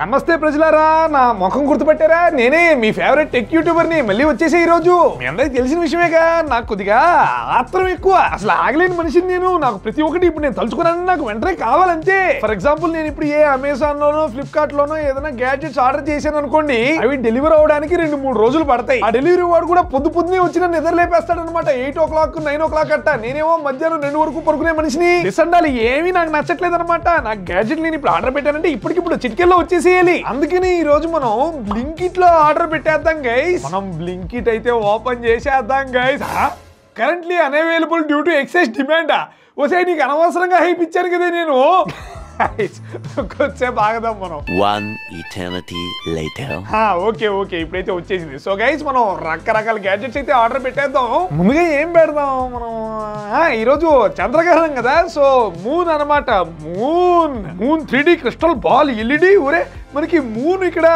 నమస్తే ప్రజలారా, నా ముఖం గుర్తుపట్టారా? నేనే మీ ఫేవరెట్ టెక్ యూట్యూబర్ ని మళ్ళీ వచ్చేసే ఈ రోజు. మీ అందరికి తెలిసిన విషయమేగా, నాకు కొద్దిగా ఆత్రం ఎక్కువ. అసలు ఆగలేని మనిషిని నేను. నాకు ప్రతి ఒక్కటి ఇప్పుడు నేను తలుచుకున్నాను నాకు వెంటనే కావాలంతే. ఫర్ ఎగ్జాంపుల్ నేను ఇప్పుడు ఏ అమెజాన్ లోనో ఫ్లిప్కార్ట్ లోనో ఏదైనా గ్యాడ్జెట్స్ ఆర్డర్ చేశాను అనుకోండి, అవి డెలివరీ అవడానికి 2-3 రోజులు పడతాయి. ఆ డెలివరీ వాడు కూడా పొద్దునే వచ్చి నన్ను నిద్ర లేపేస్తాడు అనమాట. 8 o'clock 9 o'clock అట్ట. నేనేమో మధ్యాహ్నం 2 వరకు పడుకునే మనిషిని. డిసండాలి ఏమీ నాకు నచ్చట్లేదు అనమాట. నాకు గ్యాడ్జెట్ నేను ఇప్పుడు ఆర్డర్ పెట్టానంటే ఇప్పటికిప్పుడు చిటికెల్లో వచ్చేసేయాలి. అందుకని ఈ రోజు మనం బ్లింకిట్ లో ఆర్డర్ పెట్టేద్దాం గైస్. మనం బ్లింకిట్ అయితే ఓపెన్ చేసేద్దాం guys. Currently unavailable due to excess demand. ఓసే నీకు అనవసరంగా హైప్ ఇచ్చాను కదా నేను. కొంచెం ఆగదాం మనం. One eternity later. ఓకే ఇప్పుడైతే వచ్చేసింది. సో గైస్ మనం రకరకాల గ్యాడ్జెట్స్ అయితే ఆర్డర్ పెట్టేద్దాం. ముందుగా ఏం పెడదాం మనం? ఈరోజు చంద్రగ్రహణం కదా, సో మూన్ అనమాట. Moon 3D crystal ball LED. ఒరే మనకి మూన్ ఇక్కడ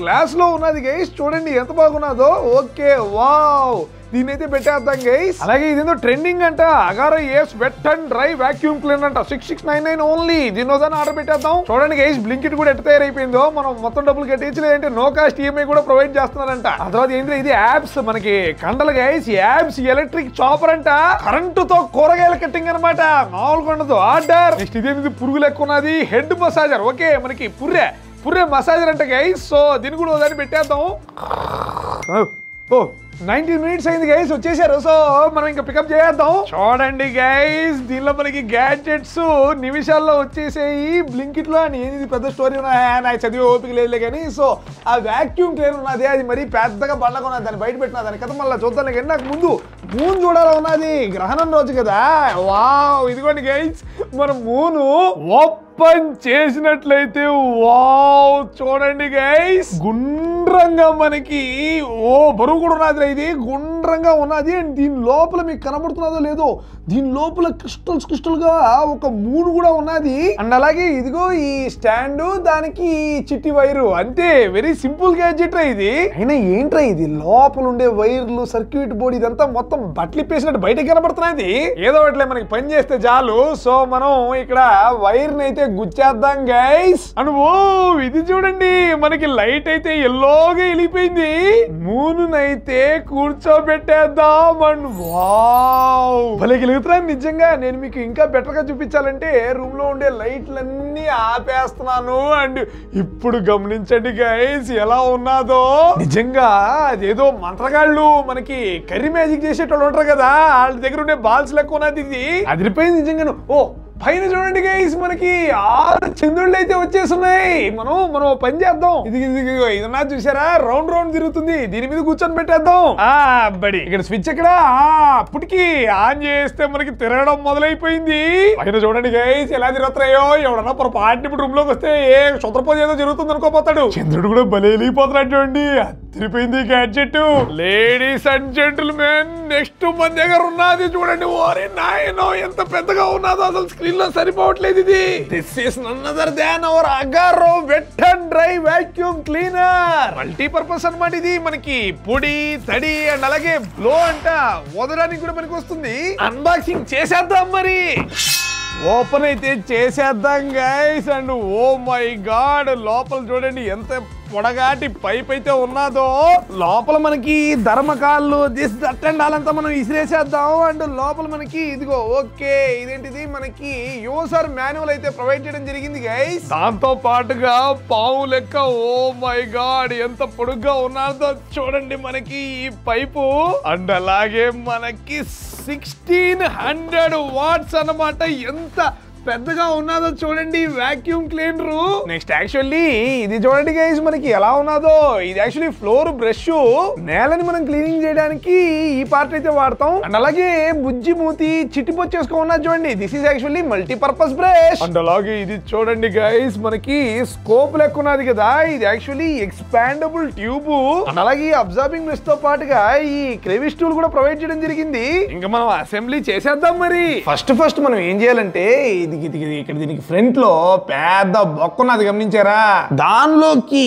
గ్లాస్ లో ఉన్నది గైస్, చూడండి ఎంత బాగున్నదో. ఓకే వావ్, దీని అయితే పెట్టేద్దాం గైస్. అలాగే ఇదేందో ట్రెండింగ్ అంట, Agaro ace wet and dry vacuum cleaner అంట. 6699 ఓన్లీ. దీని ఆర్డర్ పెట్టేద్దాం. చూడండి గైస్, బ్లింకిట్ కూడా ఎట్ట తయారైపోయిందో. మనం మొత్తం డబ్బులు కట్టించి లేదంటే నో కాస్ట్ ఈఎంఐ కూడా ప్రొవైడ్ చేస్తున్నారంట. ఆ తర్వాత ఏంటి, ఇది యాప్స్ మనకి కండలు గైస్. యాప్స్ ఎలక్ట్రిక్ చాపర్ అంట, కరెంటుతో కూరగాయల కట్టింగ్ అనమాట. మామూలుగా ఉండదు. ఆర్డర్. నెక్స్ట్ ఇదేంటి పురుగు లెక్క ఉన్నది, హెడ్ మసాజర్. ఓకే మనకి పుర్రే మసాజర్ అంట గైస్. సో దీన్ని కూడా దాన్ని పెట్టేద్దాం. 19 minutes అయింది గైస్, వచ్చేసారు. సో మనం ఇంకా పికప్ చేద్దాం. చూడండి గైస్, దీనిలో మనకి గ్యాడ్జెట్స్ నిమిషాల్లో వచ్చేసాయి బ్లింకిట్ లో. ఇది పెద్ద స్టోరీ నాకు చదివే ఓపిక లేదులే కానీ. సో ఆ వాక్యూమ్ క్లీనర్ ఉన్నది, అది మరి పెద్దగా బండగా ఉన్నది. దాన్ని బయట పెట్టిన దాని కథ మళ్ళీ చూద్దాం. కానీ నాకు ముందు మూన్ చూడాలా ఉన్నది, గ్రహణం రోజు కదా. వావ్, ఇదిగోండి గైస్ మన మూను ఓపెన్ చేసినట్లయితే వావ్ చూడండి గైస్, గుండ్రంగా మనకి బరువు కూడా ఉన్నది. ఇది గుండ్రంగా ఉన్నది. అండ్ దీని లోపల మీకు కనబడుతున్నదో లేదో, దీని లోపల క్రిస్టల్ గా ఒక మూన్ కూడా ఉన్నది. అండ్ అలాగే ఇదిగో ఈ స్టాండ్, దానికి చిట్టి వైరు. అంతే, వెరీ సింపుల్ గ్యాడ్జెట్ రా ఇది. అయినా ఏంట్రా ఇది, లోపల ఉండే వైర్లు, సర్క్యూట్ బోర్డు ఇదంతా మొత్తం బట్టలిప్పేసినట్టు బయటకు కనబడుతున్నది. ఏదో ఒకటి మనకి పని చేస్తే చాలు. సో మనం ఇక్కడ వైర్ అయితే గుచ్చేద్దాం గైస్. అండ్ ఇది చూడండి, మనకి లైట్ అయితే ఎల్లోగా వెలిగిపోయింది. మూన్ అయితే కూర్చోబెట్టేద్దాం. అండ్ వావ్ భలే వెలుగుతున్నాను నిజంగా. నేను మీకు ఇంకా బెటర్ గా చూపించాలంటే రూమ్ లో ఉండే లైట్లన్నీ ఆపేస్తున్నాను. అండ్ ఇప్పుడు గమనించండి గైస్ ఎలా ఉన్నాదో. నిజంగా అదేదో మంత్రగాళ్ళు మనకి కర్రీ మ్యాజిక్ చేసేటోళ్ళు ఉంటారు కదా, వాళ్ళ దగ్గర ఉండే బాల్స్ లెక్క ఉన్నది. ఇది అదిరిపోయింది నిజంగాను. పైన చూడండి గైస్, మనకి 6 చంద్రుళ్ళు అయితే వచ్చేస్తున్నాయి. మనం పని చేద్దాం. ఇదన్నా చూసారా, రౌండ్ తిరుగుతుంది. దీని మీద కూర్చొని పెట్టేద్దాం. బడి ఇక్కడ స్విచ్ ఎక్కడ, అప్పటికి ఆన్ చేస్తే మనకి తిరగడం మొదలైపోయింది. పైన చూడండి గైస్ ఎలా తిరుగుతున్నాయో. ఎవడన్నా పొరపాటుని ఇప్పుడు రూమ్ లోకి వస్తే ఏ శుద్రపోతే ఏదో జరుగుతుంది అనుకోపోతాడు. చంద్రుడు కూడా బలి వెళ్ళిపోతున్నాడు చూడండి. తిరిగిపోయింది gadget. Ladies and gentlemen, next మన దగ్గర ఉన్నది చూడండి. ఓరే నాయనో, ఎంత పెద్దగా ఉన్నదో అసలు స్క్రీన్ లో సరిపోవట్లేదు. ఇది this is none other than our Agaro wet and dry vacuum cleaner. Multipurpose అన్నమాట. ఇది మనకి పొడి, తడి అండ్ అలాగే బ్లో అంట వదలడానికి కూడా మనకి వస్తుంది. అన్బాక్సింగ్ చేసేద్దాం మరి. ఓపెన్ అయితే చేసేద్దాం guys. And oh my god, లోపల చూడండి ఎంత పొడగాటి పైప్ అయితే ఉన్నదో. లోపల మనకి ధర్మకాళ్ళు దిస్ దట్ అండ్ ఆలంతా మనం ఇసిరేసేద్దాం. అండ్ లోపల మనకి ఇదిగో ఓకే, ఇదేంటిది మనకి యూజర్ మాన్యువల్ అయితే ప్రొవైడ్ చేయడం జరిగింది గైస్. దాంతో పాటుగా పావు లెక్క ఓ మై గాడ్ ఎంత పొడుగ్గా ఉన్నదో చూడండి మనకి ఈ పైపు. అండ్ అలాగే మనకి 1600 watts అన్నమాట. ఎంత పెద్దగా ఉన్నదో చూడండి వాక్యూమ్ క్లీనర్. నెక్స్ట్ యాక్చువల్లీ ఇది చూడండి గైస్, మనకి ఎలా ఉన్నదో. ఇది యాక్చువల్లీ ఫ్లోర్ బ్రష్, నేలని మనం క్లీనింగ్ చేయడానికి ఈ పార్ట్ అయితే వాడతాం. అండ్ అలాగే బుజ్జి మూతి చిట్టిపోచి చేసుకున్నది చూడండి. This is actually multipurpose brush. And అలాగే ఇది చూడండి గైస్, మనకి స్కోప్ లెక్క ఉన్నది కదా. ఇది యాక్చువల్లీ ఎక్స్పాండబుల్ ట్యూబ్. అండ్ అలాగే అబ్జర్వింగ్ బ్రష్ తో పాటుగా ఈ క్రెవిస్ టూల్ కూడా ప్రొవైడ్ చేయడం జరిగింది. ఇంకా మనం అసెంబ్లీ చేసేద్దాం మరి. ఫస్ట్ మనం ఏం చేయాలంటే ఇక్కడ దీనికి ఫ్రంట్ లో పెద్ద బొక్క ఉన్నది గమనించారా, దానిలోకి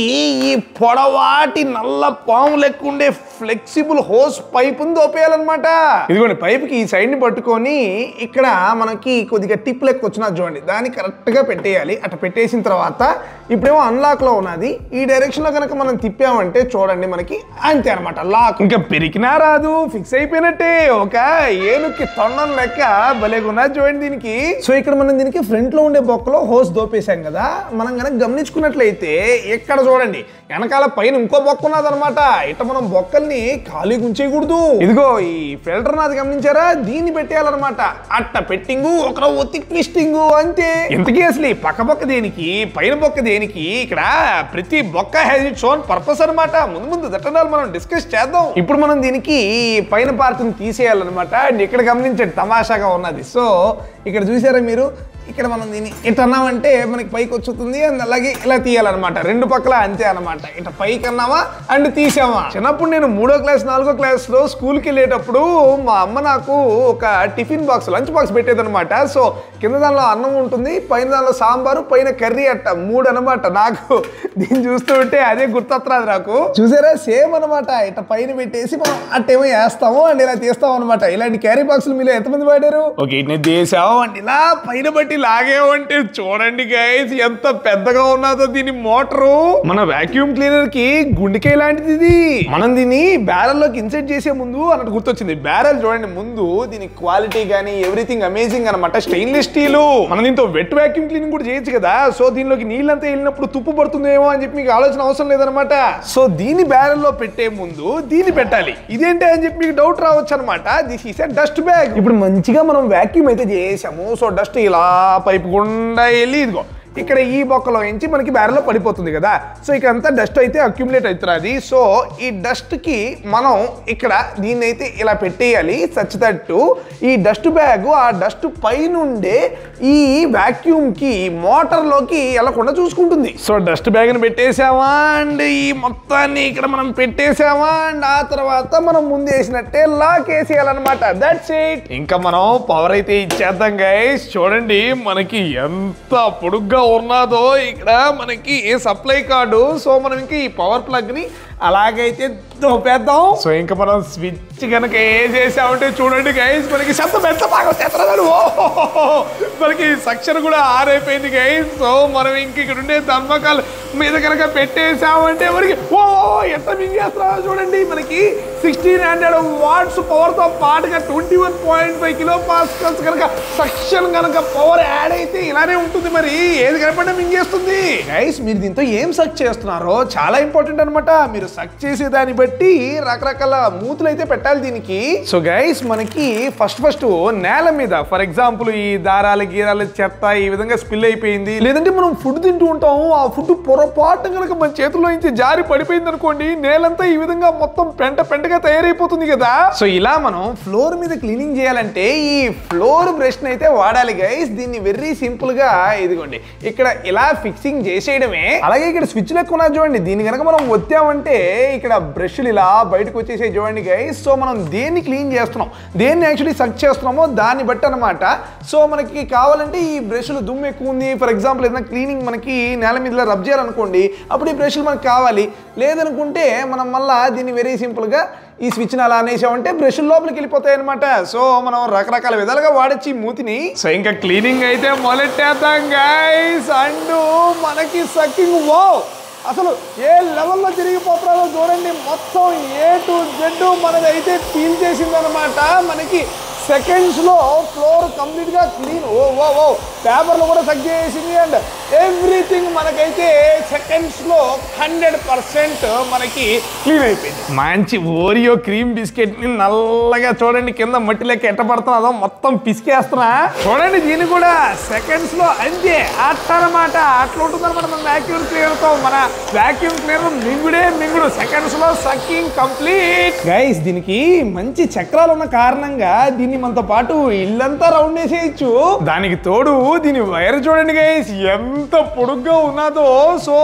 ఈ పొడవాటి నల్ల పాము లెక్కుండే ఫ్లెక్సిబుల్ హోస్ పైప్ దోపేయాలన్నమాట. ఇదిగోండి పైప్ కి ఈ సైడ్ ని పట్టుకొని ఇక్కడ మనకి కొద్దిగా టిప్ లెక్క వచ్చినా చూడండి, దాన్ని కరెక్ట్ గా పెట్టేయాలి. అట్లా పెట్టేసిన తర్వాత ఇప్పుడేమో అన్లాక్ లో ఉన్నది, ఈ డైరెక్షన్ లో కనుక మనం తిప్పామంటే చూడండి మనకి అంతే అనమాట లాక్. ఇంకా పెరికినా రాదు, ఫిక్స్ అయిపోయినట్టే. ఒక ఏనుక్కి తొండం లెక్క భలేగున్నా చూడండి దీనికి. సో ఇక్కడ మనం దీనికి ఫ్రంట్ లో ఉండే బొక్కలో హోస్ దోపేసాం కదా, మనం కనుక గమనించుకున్నట్లయితే ఇక్కడ చూడండి వెనకాల పైన ఇంకో బొక్క ఉన్నది అనమాట. ఇట్లా మనం బొక్కల్ని ఖాళీ ఉంచేయకూడదు. ఇదిగో ఈ ఫిల్టర్ నాది గమనించారా, దీన్ని పెట్టేయాలన్నమాట. అట్ట పెట్టింగు ఒక ఒత్తి ట్విస్టింగ్ అంతే. ఇంతకీ అసలు ఈ పక్క బొక్క దేనికి, పైన బొక్క దేనికి, ఇక్కడ ప్రతి బొక్క హ్యాస్ ఇట్స్ ఓన్ పర్పస్ అనమాట. ముందు దట్టనాలు మనం డిస్కస్ చేద్దాం. ఇప్పుడు మనం దీనికి పైన పార్ట్ ని తీసేయాలన్నమాట. ఇక్కడ గమనించండి తమాషాగా ఉన్నది. సో ఇక్కడ చూసారా మీరు, ఇక్కడ మనం దీన్ని ఇట్లా అన్నామంటే మనకి పైకి వచ్చుతుంది, అండ్ అలాగే ఇలా తీయాలన్నమాట. రెండు పక్కల అంతే అనమాట. ఇట్లా పైకి అన్నామా అండ్ తీసామా. చిన్నప్పుడు నేను 3వ క్లాస్ 4వ క్లాస్లో స్కూల్కి వెళ్ళేటప్పుడు మా అమ్మ నాకు ఒక టిఫిన్ బాక్స్ లంచ్ బాక్స్ పెట్టేదనమాట. సో కింద దానిలో అన్నం ఉంటుంది, పైన దానిలో సాంబారు, పైన కర్రీ అట్ట 3 అనమాట. నాకు దీన్ని చూస్తూ ఉంటే అదే గుర్తొస్తుంది నాకు. చూసారా సేమ్ అనమాట. ఇట్లా పైన పెట్టేసి మనం అట్టేమో వేస్తాము అండ్ ఇలా తీస్తాం అనమాట. ఇలాంటి క్యారీ బాక్సులు మీలో ఎంతమంది వాడారు? ఓకే ఇట్నే తీసాము అండ్ ఇలా పైన బట్టి లాగేమంటే చూడండి గైస్ ఎంత పెద్దగా ఉన్నదో దీని మోటరు. మన వాక్యూమ్ క్లీనర్ కి గుండెకాయ లాంటిది ఇది. మనం దీన్ని బ్యారెల్ లోకి ఇన్సర్ట్ చేసే ముందు అన్నట్టు గుర్తొచ్చింది. బ్యారెల్ చూడండి ముందు దీని క్వాలిటీ గానీ ఎవ్రీథింగ్ అమేజింగ్ అనమాట. Stainless steel. మనం దీంతో వెట్ వాక్యూమ్ క్లీనింగ్ కూడా చేయొచ్చు కదా. సో దీనిలోకి నీళ్ళంతా వెళ్ళినప్పుడు తుప్పు పడుతుందేమో అని చెప్పి మీకు ఆలోచన అవసరం లేదనమాట. సో దీన్ని బ్యారెల్ లో పెట్టే ముందు దీన్ని పెట్టాలి. ఇదేంటి అని చెప్పి మీకు డౌట్ రావచ్చు అనమాట. This is a dust bag. ఇప్పుడు మంచిగా మనం వాక్యూమ్ అయితే చేసాము. సో డస్ట్ ఇలా పైపు గుండా వెళ్ళి ఇదిగో ఇక్కడ ఈ బొక్కలో నుంచి మనకి బ్యారెల్లో పడిపోతుంది కదా. సో ఇక అంతా డస్ట్ అయితే అక్యుములేట్ అవుతుంది. సో ఈ డస్ట్ కి మనం ఇక్కడ దీన్ని అయితే ఇలా పెట్టేయాలి. సచ్ దట్ ఈ డస్ట్ బ్యాగ్ ఆ డస్ట్ పైనుండే ఈ వాక్యూమ్ కి మోటార్ లోకి వెళ్ళకుండా చూసుకుంటుంది. సో డస్ట్ బ్యాగ్ ని పెట్టేసామా అండ్ ఈ మొత్తాన్ని ఇక్కడ మనం పెట్టేసామా అండ్ ఆ తర్వాత మనం ముందు వేసినట్టే లాక్ వేసేయాలన్నమాట. That's it. ఇంకా మనం పవర్ అయితే ఇచ్చేద్దాం గైస్. చూడండి మనకి ఎంత పొడుగ్గా ఉన్నదో ఇక్కడ మనకి ఏ సప్లై కార్డు. సో మనం ఇంకా ఈ పవర్ ప్లగ్ ని అలాగైతే దోపేద్దాం. సో ఇంకా మనం స్విచ్ కనుక వేసేసామంటే చూడండి గైస్ మనకి శబ్దం ఎంత బాగా వచ్చేస్తున్నాడు. మనకి సక్షన్ కూడా ఆరైపోయింది గైస్. సో మనం ఇంక ఇక్కడ ఉండే ధర్మకాలు మీద కనుక పెట్టేసామంటే మనకి ఎంత మింగ్ చేస్తున్నారో చూడండి. మనకి 1600 వాట్స్ పవర్ తో పాటుగా 21.5 కిలో పాస్కల్స్ కనుక సక్షన్ కనుక పవర్ యాడ్ అయితే ఇలానే ఉంటుంది. మరి ఏది కనపడినా మింగేస్తుంది గైస్. మీరు దీంతో ఏం సక్ చేస్తున్నారో చాలా ఇంపార్టెంట్ అనమాట. మీరు సక్ చేసే దాన్ని బట్టి రకరకాల మూతులు అయితే పెట్టాలి దీనికి. సో గైస్ మనకి ఫస్ట్ నేల మీద ఫర్ ఎగ్జాంపుల్ ఈ దారాలు గీరాలు చెత్త ఈ విధంగా స్పిల్ అయిపోయింది, లేదంటే మనం ఫుడ్ తింటూ ఉంటాము, ఆ ఫుడ్ పొరపాటు కనుక మన చేతుల్లో నుంచి జారి పడిపోయింది అనుకోండి, నేలంతా ఈ విధంగా మొత్తం పెంటగా తయారైపోతుంది కదా. సో ఇలా మనం ఫ్లోర్ మీద క్లీనింగ్ చేయాలంటే ఈ ఫ్లోర్ బ్రష్ అయితే వాడాలి గైస్. దీన్ని వెరీ సింపుల్ గా ఇదిగోండి ఇక్కడ ఇలా ఫిక్సింగ్ చేసేయడమే. అలాగే ఇక్కడ స్విచ్ లెక్క ఉన్నది చూడండి, దీన్ని కనుక మనం ఒత్తామంటే ఇక్కడ బ్రష్లు ఇలా బయటకు వచ్చేసే చూడండి గైస్. సో మనం దేన్ని క్లీన్ చేస్తున్నాం, దేన్ని యాక్చువల్లీ సక్ చేస్తున్నామో దాన్ని బట్టి అనమాట. సో మనకి కావాలంటే ఈ బ్రష్లు దుమ్ము ఎక్కువ ఉంది, ఫర్ ఎగ్జాంపుల్ ఏదైనా క్లీనింగ్ మనకి నేల మీద రబ్ చేయాలనుకోండి, అప్పుడు ఈ బ్రష్లు మనకు కావాలి. లేదనుకుంటే మనం మళ్ళీ దీన్ని వెరీ సింపుల్గా ఈ స్విచ్ని అలా అనేసామంటే బ్రష్లు లోపలికి వెళ్ళిపోతాయి అనమాట. సో మనం రకరకాల విధాలుగా వాడచ్చు ఈ మూతిని. సో ఇంకా క్లీనింగ్ అయితే మొదలెట్టేద్దాం గైస్. అండ్ మనకి సక్కింగ్ అసలు ఏ లెవెల్లో తిరిగిపోతున్నారో చూడండి. మొత్తం A to Z మనది అయితే క్లీన్ చేసిందనమాట. మనకి సెకండ్స్లో ఫ్లోర్ కంప్లీట్గా క్లీన్. పేపర్లు కూడా సక్ చేసింది అండ్ ఎవ్రీథింగ్ మనకైతే సెకండ్స్లో 100% మనకి క్లీన్ అయిపోయింది. మంచి ఓరియో క్రీమ్ బిస్కెట్ని నల్లగా చూడండి కింద మట్టి లెక్క ఎట్ట పడుతున్నదో మొత్తం పిసికేస్తున్నా చూడండి. దీన్ని కూడా సెకండ్స్లో అంతే అట్టనమాట. అట్లా ఉంటుందన్నమాట మన వాక్యూమ్ క్లీనర్తో. మన వాక్యూమ్ క్లీనర్ మింగుడు సెకండ్స్లో సక్కింగ్ కంప్లీట్ గైస్. దీనికి మంచి చక్రాలు ఉన్న కారణంగా దీన్ని మనతో పాటు ఇల్లంతా రౌండ్ వేసేయచ్చు. దానికి తోడు దీని వైర్ చూడండి గైస్ ఎంత పొడుగ్గా ఉన్నదో. సో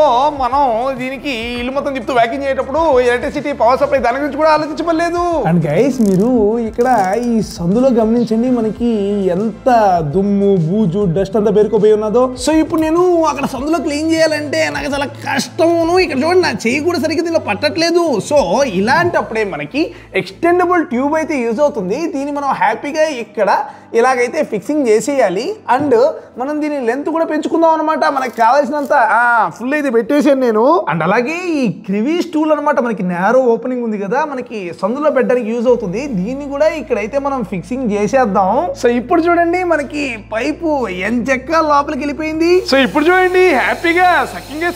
మనం దీనికి ఇల్లు మొత్తం తిప్పుతూ వ్యాకింగ్ చేసేటప్పుడు ఎలక్ట్రిసిటీ పవర్ సప్లై దాని గురించి కూడా ఆలోచించలేదు. అండ్ గైస్ మీరు ఇక్కడ ఈ సందులో గమనించండి మనకి ఎంత దుమ్ము బూజు డస్ట్ అంతా పేరుకోపోయి ఉన్నదో. సో ఇప్పుడు నేను అక్కడ సందులో క్లీన్ చేయాలంటే నాకు చాలా కష్టమును. ఇక్కడ చూడండి నా చెయ్యి కూడా సరిగ్గా దీనిలో పట్టట్లేదు. సో ఇలాంటప్పుడే మనకి ఎక్స్టెండబుల్ ట్యూబ్ అయితే యూజ్ అవుతుంది. దీన్ని మనం హ్యాపీగా ఇక్కడ ఇలాగైతే ఫిక్సింగ్ చేసేయాలి. అండ్ మనం దీని లెంత్ కూడా పెంచుకుందాం అనమాట. మనకి కావాల్సినంత ఫుల్ అయితే పెట్టేసాను నేను. అండ్ అలాగే ఈ క్రివీస్ టూల్ అనమాట మనకి నేరో ఓపెనింగ్ ఉంది కదా, మనకి సందులో పెట్టడానికి యూజ్ అవుతుంది. దీన్ని కూడా ఇక్కడైతే మనం ఫిక్సింగ్ చేసేద్దాం. సో ఇప్పుడు చూడండి మనకి పైపు ఎంచక్క లోపలికి వెళ్ళిపోయింది. సో ఇప్పుడు చూడండి హ్యాపీగా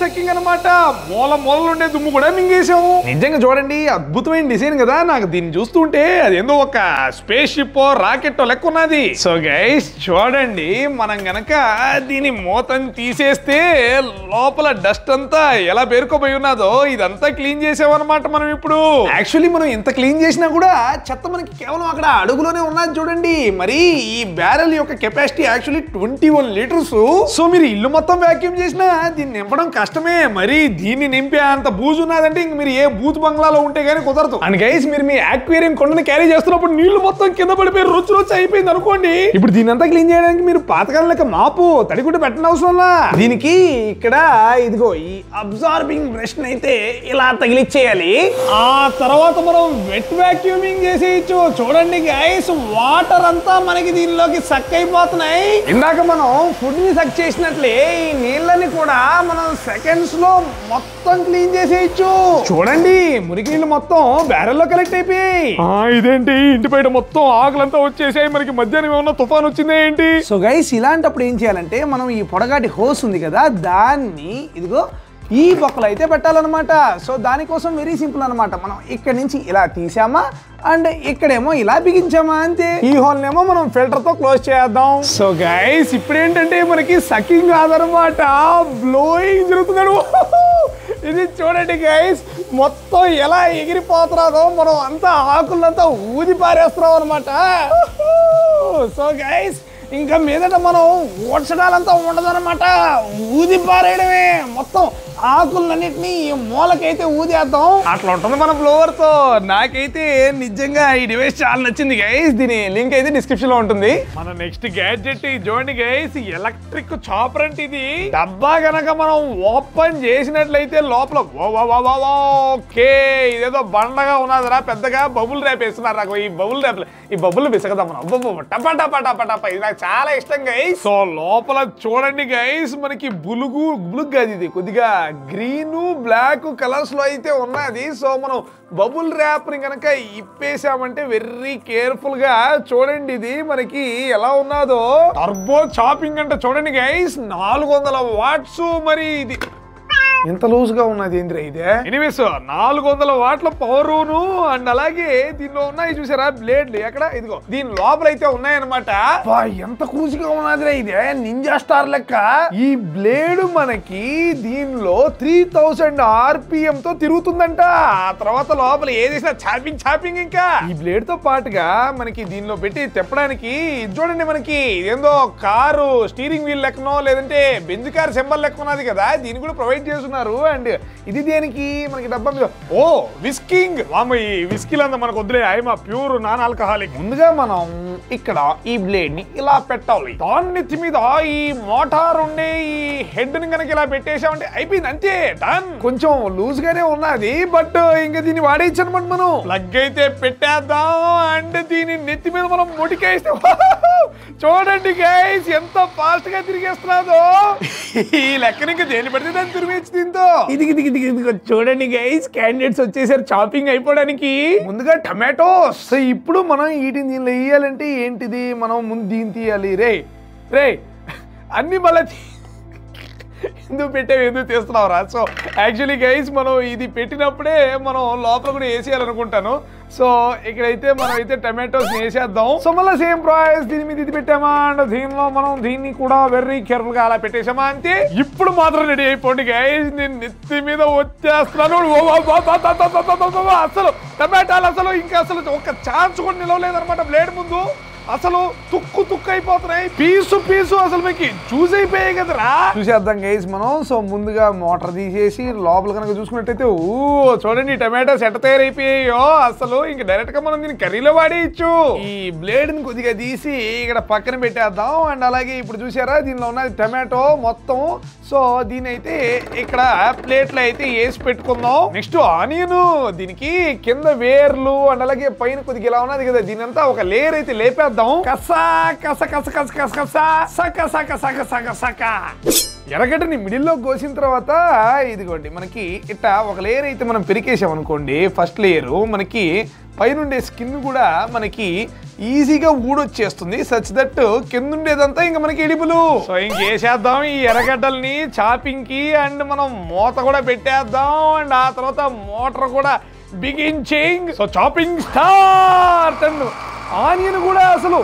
సక్కింగ్ అనమాట. మూలలు ఉండే దుమ్ము కూడా మింగేసాము. నిజంగా చూడండి అద్భుతమైన డిజైన్ కదా. నాకు దీన్ని చూస్తుంటే అదేందో ఒక స్పేస్ షిప్ రాకెట్ లెక్క ఉన్నది. సో గైస్ చూడండి మనం గనక దీని మూతని తీసేస్తే లోపల డస్ట్ అంతా ఎలా పేరుకోపోయి ఉన్నదో ఇదంతా క్లీన్ చేసామన్నమాట మనం ఇప్పుడు. యాక్చువల్లీ మనం ఎంత క్లీన్ చేసినా కూడా చెత్త మనకి కేవలం అక్కడ అడుగులోనే ఉన్నది చూడండి. మరి ఈ బ్యారెల్ యొక్క కెపాసిటీ యాక్చువల్లీ 21 లీటర్స్. సో మీరు ఇల్లు మొత్తం వ్యాక్యూమ్ చేసినా దీన్ని నింపడం కష్టమే. మరి దీన్ని నింపే అంత బూజు ఉన్నదంటే ఇంక మీరు ఏ బూత్ బంగ్లాలో ఉంటే గానీ కుదరదు. అండ్ గైస్ మీరు మీ యాక్వేరియం కొండని క్యారీ చేస్తున్నప్పుడు నీళ్లు మొత్తం కింద పడిపోయి రొచ్చు అయిపోయింది అనుకోండి. ఇప్పుడు దీని అంతా క్లీన్ చేయడానికి మీరు పాతకాలం లెక్క మాపు తడిగుడ్డ పెట్టిన అవసరం. దీనికి ఇక్కడ ఇదిగో ఈ అబ్జార్బింగ్ బ్రష్ అయితే ఇలా తగిలిచ్చేయాలి. ఆ తర్వాత మనం వెట్ వాక్యూమింగ్ చేసేయచ్చు. చూడండి గైస్ వాటర్ అంతా మనకి దీనిలోకి సక్ అయిపోతున్నాయి. ఇందాక మనం ఫుడ్ ని సక్ చేసినట్లే ఈ నీళ్ళని కూడా మనం సెకండ్స్ లో మొత్తం క్లీన్ చేసేయచ్చు. చూడండి మురికి నీళ్ళు మొత్తం బ్యారెల్లో కలెక్ట్ అయిపోయాయి. ఇదేంటి ఇంటి బయట మొత్తం ఆకులంతా వచ్చేసాయి, మనకి మధ్యాహ్నం ఏమన్నా తుఫాన్ వచ్చిందే ఏంటి? సో గైస్ ఇలాంటప్పుడు ఏం చేయాలంటే మనం ఈ పొడగాటి హోస్ ఉంది కదా దాన్ని ఇదిగో ఈ బొక్కలు అయితే పెట్టాలన్నమాట. సో దానికోసం వెరీ సింపుల్ అనమాట. మనం ఇక్కడ నుంచి ఇలా తీసామా అండ్ ఇక్కడేమో ఇలా బిగించామా అంతే. ఈ హోల్ నేమో మనం ఫిల్టర్ తో క్లోజ్ చేద్దాం. సో గైస్ ఇప్పుడు ఏంటంటే మనకి సకింగ్ కాదనమాట, బ్లోయింగ్ జరుగుతున్నాడు. ఇది చూడండి గైస్ మొత్తం ఎలా ఎగిరిపోతున్నారో మనం అంతా ఆకులంతా ఊది పారేస్తున్నాం అనమాట. సో గైస్ ఇంకా మీదట మనం ఓడ్చడాలంతా ఉండదన్నమాట, ఊది పారేయడమే. మొత్తం ఆకులన్నిటినీ ఈ మూలకైతే ఊదేద్దాం. అట్లా ఉంటుంది మన బ్లోవర్ తో. నాకైతే నిజంగా ఈ డివైస్ చాలా నచ్చింది గైస్. దీని లింక్ అయితే డిస్క్రిప్షన్ లో ఉంటుంది. మన నెక్స్ట్ గ్యాడ్జెట్ చూడండి గైస్, ఎలక్ట్రిక్ చాపర్ అంటే ఇది. డబ్బా గనక మనం ఓపెన్ చేసినట్లయితే లోపల ఓకే ఇదేదో బండగా ఉన్నదిరా, పెద్దగా బబుల్ ర్యాప్ వేస్తున్నారు నాకు. ఈ బబుల్ విసగదాం మనం. టపా టపా టపా టపా ఇది నాకు చాలా ఇష్టం గైస్. సో లోపల చూడండి గైస్ మనకి బులుగు కాదు, ఇది కొద్దిగా గ్రీన్ బ్లాక్ కలర్స్ లో అయితే ఉన్నది. సో మనం బబుల్ ర్యాప్ ని కనుక ఇప్పేసామంటే వెరీ కేర్ఫుల్ గా చూడండి ఇది మనకి ఎలా ఉన్నదో. టర్బో చాపింగ్ అంటే చూడండి గైస్ 400 వాట్స్. మరి ఇది ఎంత లూజ్ గా ఉన్నది ఏంద్రా ఇదే. ఎనీవేస్ 400 వాట్ల పవరును అండ్ అలాగే దీనిలో ఉన్నాయి చూసారా బ్లేడ్లు. ఎక్కడ ఇదిగో దీని లోపల అయితే ఉన్నాయన్నమాట. ఎంత క్రూజ్గా ఉన్నదిరా ఇదే, నింజా స్టార్ లెక్క. ఈ బ్లేడ్ మనకి దీనిలో 3000 RPM తో తిరుగుతుందంట. ఆ తర్వాత లోపల ఏదేసినా చాపింగ్. ఇంకా ఈ బ్లేడ్ తో పాటుగా మనకి దీనిలో పెట్టి తెప్పడానికి చూడండి మనకి ఏందో కారు స్టీరింగ్ వీల్ లెక్కనో లేదంటే బెంజ్ కార్ సింబల్ లెక్క ఉన్నది కదా, దీన్ని కూడా ప్రొవైడ్ చేస్తున్నారు. అండ్ ఇది దేనికి మనకి డబ్బా మీద విస్కింగ్. ఈ విస్కీలంతా మనకు వద్దులే, ఐఎమ్ ప్యూర్ నాన్ ఆల్కహాలిక్. ముందుగా మనం ఇక్కడ ఈ బ్లేడ్ ని ఇలా పెట్టాలి. దాని నెత్తి మీద ఈ మోటార్ ఉండే ఈ హెడ్ ని కనుక ఇలా పెట్టేసామంటే అయిపోయింది అంతే, డన్. కొంచెం లూజ్ గానే ఉన్నది బట్ ఇంకా దీన్ని వాడేయచ్చు అనమాట. మనం ప్లగ్ అయితే పెట్టేద్దాం అండ్ దీని నెత్తి మీద మనం మొటికేస్తే చూడండి గైస్ ఎంత ఫాస్ట్ గా తిరిగేస్తున్నాదో. ఈ లెక్కన ఇంకా దేని పడితే దాన్ని తిరిగేచ్చు దీంతో. ఇది చూడండి గైస్ క్యాండిడేట్స్ వచ్చేసారు చాపింగ్ అయిపోవడానికి. ముందుగా టమాటోస్. సో ఇప్పుడు మనం వీటిని దీనిలో వేయాలంటే ఏంటిది, మనం ముందు దీన్ని తీయాలి. రే అన్ని మళ్ళీ ఎందుకు తీస్తున్నావురా. సో యాక్చువల్లీ గైస్ మనం ఇది పెట్టినప్పుడే మనం లోపల కూడా వేసేయాలనుకుంటాను. సో ఇక్కడైతే మనం అయితే టమాటోస్ వేసేద్దాం. సో మళ్ళీ సేమ్ ప్రాసెస్ దీని మీద ఇది పెట్టామా అండ్ దీనిలో మనం దీన్ని కూడా వెరీ కేర్ఫుల్ గా అలా పెట్టేసామా అంతే. ఇప్పుడు మాత్రం రెడీ అయిపోండి గైస్, నేను నెత్తి మీద వచ్చేస్తున్నాను. అసలు టమాటాలు అసలు ఇంకా అసలు ఒక ఛాన్స్ కూడా నిలవలేదన్నమాట బ్లేడ్ ముందు. అసలు తుక్కు అయిపోతున్నాయి, పీసు అసలు మీకు చూస్ అయిపోయాయి కదరా. చూసేద్దాం గైస్ మనం. సో ముందుగా మోటార్ తీసేసి లోపల కనుక చూసుకున్నట్టయితే చూడండి టమాటోస్ ఎట్ట తయారైపోయాయో. అసలు ఇంక డైరెక్ట్ గా మనం దీన్ని కర్రీలో వాడేయచ్చు. ఈ బ్లేడ్ ని కొద్దిగా తీసి ఇక్కడ పక్కన పెట్టేద్దాం. అండ్ అలాగే ఇప్పుడు చూసారా దీనిలో ఉన్నది టమాటో మొత్తం. సో దీని అయితే ఇక్కడ ప్లేట్ లో అయితే వేసి పెట్టుకుందాం. నెక్స్ట్ ఆనియన్, దీనికి కింద వేర్లు అండ్ అలాగే పైన కొద్దిగా ఇలా ఉన్నది కదా, దీని అంతా ఒక లేయర్ అయితే లేపేద్దాం. ఎర్రగడ్డని మిడిల్లో కోసిన తర్వాత ఇదిగోండి మనకి ఇట్లా ఒక లేయర్ అయితే మనం పెరికేసాం అనుకోండి. ఫస్ట్ లేయర్ మనకి పైనుండే స్కిన్ కూడా మనకి ఈజీగా ఊడొచ్చేస్తుంది. సచ్ దట్ కింద ఉండేదంతా ఇంకా మనకి ఎడిబులు. సో ఇంకేసేద్దాం ఈ ఎర్రగడ్డల్ని చాపింగ్ కి. అండ్ మనం మూత కూడా పెట్టేద్దాం. అండ్ ఆ తర్వాత మోటార్ కూడా బిగించింగ్. So chopping start. And onion కూడా అసలు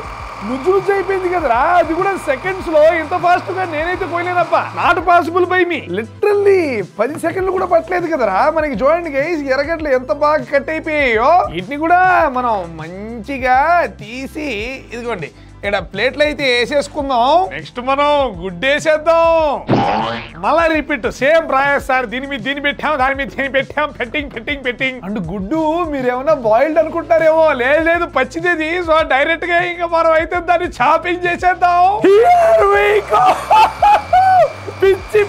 నుజ్జు అయిపోయింది కదరా, అది కూడా సెకండ్స్ లో. ఇంత ఫాస్ట్ గా నేనైతే పోయలేనప్ప, not possible by me. Literally 10 సెకండ్లు కూడా పట్టలేదు కదరా మనకి. చూడండి గైస్ ఎర్రగడ్డలు ఎంత బాగా కట్ అయిపోయాయో. వీటిని కూడా మనం మంచిగా తీసి ఇదిగోండి ఇక్కడ ప్లేట్లు అయితే వేసేసుకుందాం. నెక్స్ట్ మనం గుడ్డు వేసేద్దాం. మళ్ళా రిపీట్ సేమ్ ప్రాసెస్ సార్. దీని మీద దీన్ని పెట్టాం, దాని మీద దీన్ని పెట్టాం, పెట్టింగ్. అండ్ గుడ్డు మీరు ఏమన్నా బాయిల్డ్ అనుకుంటారేమో, లేదు పచ్చిదేది. సో డైరెక్ట్ గా ఇంకా మనం అయితే దాన్ని చాపింగ్ చేసేద్దాం.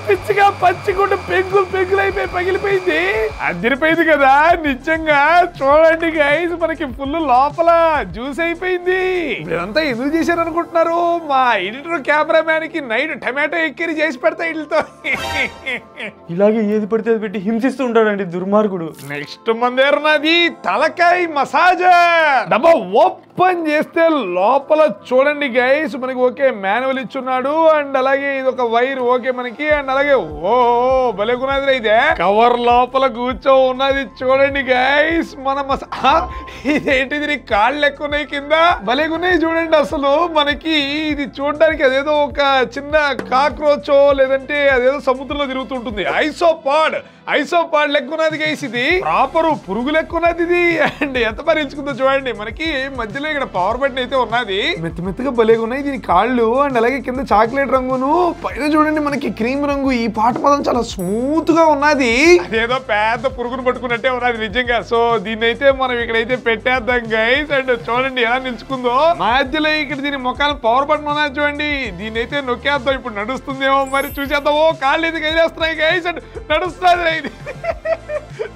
పిచ్చిగా పచ్చిగుడ్డు పెంకులు అయిపోయి పగిలిపోయింది. అదిరిపోయింది కదా నిజంగా. చూడండి గైస్ మనకి ఫుల్ లోపల జ్యూస్ అయిపోయింది. ఇదంతా ఎందుకు చేశారు అనుకుంటున్నారు? మా ఎడిటర్ కెమెరామ్యాన్ కి నైట్ టమాటో ఎక్కిరి చేసి పెడతా వీళ్ళతో. ఇలాగే ఏది పడితే అది పెట్టి హింసిస్తూ ఉంటాడండి దుర్మార్గుడు. నెక్స్ట్ మందేరున్నది తలకాయ మసాజర్. డబ్బా ఓపెన్ చేస్తే లోపల చూడండి గైస్ మనకి ఓకే మాన్యువల్ ఇచ్చున్నాడు. అండ్ అలాగే ఇది ఒక వైర్ ఓకే మనకి. అండ్ అలాగే భలేకున్నది అయితే కవర్ లోపల కూర్చో ఉన్నది చూడండి గైస్. మన ఇదేంటిది కాళ్ళు ఎక్కున్నాయి కింద, భలేకున్నాయి చూడండి. అసలు మనకి ఇది చూడడానికి అదేదో ఒక చిన్న కాక్రోచో లేదంటే అదేదో సముద్రంలో తిరుగుతుంటుంది. ఐసోపాడ్ లెక్కున్నది గైస్. ఇది ప్రాపర్ పురుగు లెక్కున్నది ఇది. అండ్ ఎంత పరిల్చుకుందో చూడండి. మనకి మధ్యలో ఇక్కడ పవర్ బటన్ అయితే ఉన్నది. మెత్తగా భలేగా ఉన్నాయి దీని కాళ్ళు. అండ్ అలాగే కింద చాక్లెట్ రంగును, పైన చూడండి మనకి క్రీమ్ రంగు. ఈ పాట మాత్రం చాలా స్మూత్ గా ఉన్నది. అదేదో పెద్ద పురుగును పట్టుకున్నట్టే ఉన్నది నిజంగా. సో దీన్ని అయితే మనం ఇక్కడైతే పెట్టేద్దాం గైస్. అండ్ చూడండి ఎలా నిలుచుకుందో. మధ్యలో ఇక్కడ దీని ముఖాలు పవర్ బటన్ ఉన్నది చూడండి. దీన్ని అయితే నొక్కేద్దాం. ఇప్పుడు నడుస్తుందేమో మరి చూసేద్దాం. కాళ్ళు ఇది గైలేస్తున్నాయి గైస్. అండ్ నడుస్తుంది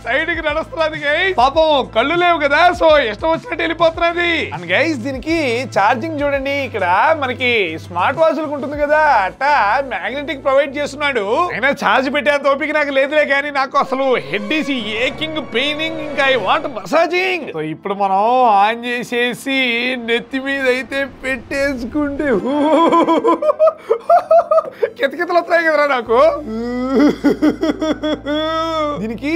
సైడ్ కి నడుస్తున్నది గైస్. పాపం కళ్ళు లేవు కదా, సో ఇష్టం వచ్చినట్టు వెళ్ళిపోతున్నది. అండ్ గైస్ దీనికి ఛార్జింగ్ చూడండి. ఇక్కడ మనకి స్మార్ట్ వాచ్లకు ఉంటుంది కదా, అట్టా మ్యాగ్నెటిక్ ప్రొవైడ్ చేస్తున్నాడు. అయినా ఛార్జ్ పెట్టే ఓపిక నాకు లేదులే, కానీ నాకు అసలు హెడ్ ఈస్ ఏకింగ్, పెయినింగ్, ఇంకా ఐ వాంట్ మసాజింగ్. సో ఇప్పుడు మనం ఆన్ చేసేసి నెత్తి మీద అయితే పెట్టేసుకుంటే కితకితలు వస్తాయి కదరా నాకు. దీనికి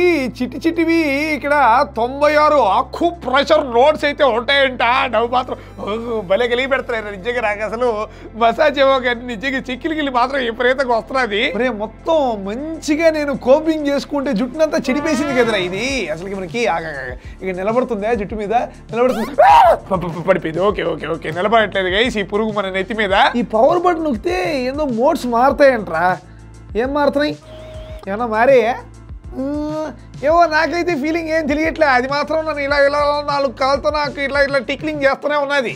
చిట్టివి ఇక్కడ 96 ఆకు ప్రెషర్ నోట్స్ అయితే ఉంటాయంట. డబ్బు మాత్రం భలే కలిగి పెడతారు నిజంగా. నాకు అసలు మసాజ్ ఏమో కానీ నిజంగా చిక్కిలికి మాత్రం విపరీతంగా వస్తున్నది. మొత్తం మంచిగా నేను కోపింగ్ చేసుకుంటే జుట్టునంతా చెడిపేసింది కదరా ఇది. అసలు మనకి ఇక నిలబడుతుందా జుట్టు మీద? నిలబడుతుంది, పడిపోయింది. ఓకే నిలబడట్లేదు గైస్ ఈ పురుగు మన నెత్తి మీద. ఈ పవర్ బటన్ నొక్కితే ఏదో మోడ్స్ మారుతాయంట్రా. ఏం మారుతున్నాయి? ఏమన్నా మారే? ఏమో నాకైతే ఫీలింగ్ ఏం తెలియట్లే. అది మాత్రం నన్ను ఇలా 4 కాళ్ళతో నాకు ఇట్లా టిక్లింగ్ చేస్తూనే ఉన్నది.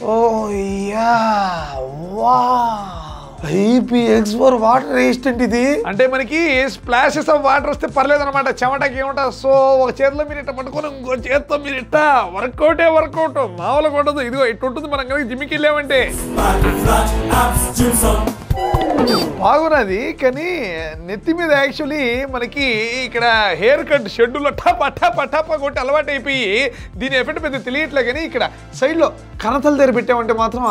IPX4 వాటర్ రెసిస్టెంట్ ఇది. అంటే మనకి స్ప్లాషెస్ ఆఫ్ వాటర్ వస్తే పర్లేదు అనమాట, చెమటకి ఏమంటా. సో ఒక చేతిలో మీరు ఇట్లా పట్టుకొని ఇంకో చేతితో మీరు ఇట్టా వర్కౌట్ మామూలుగా ఉండదు. ఇదిగో ఇట్టు ఉంటుంది. మనం కనుక జిమ్కి వెళ్ళామంటే బాగున్నది. కానీ నెత్తి మీద యాక్చువల్లీ మనకి ఇక్కడ హెయిర్ కట్ షెడ్యూల్లో టపా కొట్టి అలవాటు అయిపోయి దీని ఎఫెక్ట్ పెద్ద తెలియట్లే. కానీ ఇక్కడ సైడ్లో కనతల దగ్గర పెట్టామంటే మాత్రం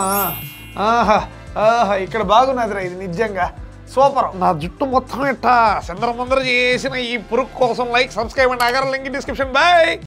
ఇక్కడ బాగున్నదిరా ఇది నిజంగా సూపర్. నా జుట్టు మొత్తం ఇట్టా సిందర ముందర చేసిన ఈ పురుగు కోసం like, subscribe and agar link description. By.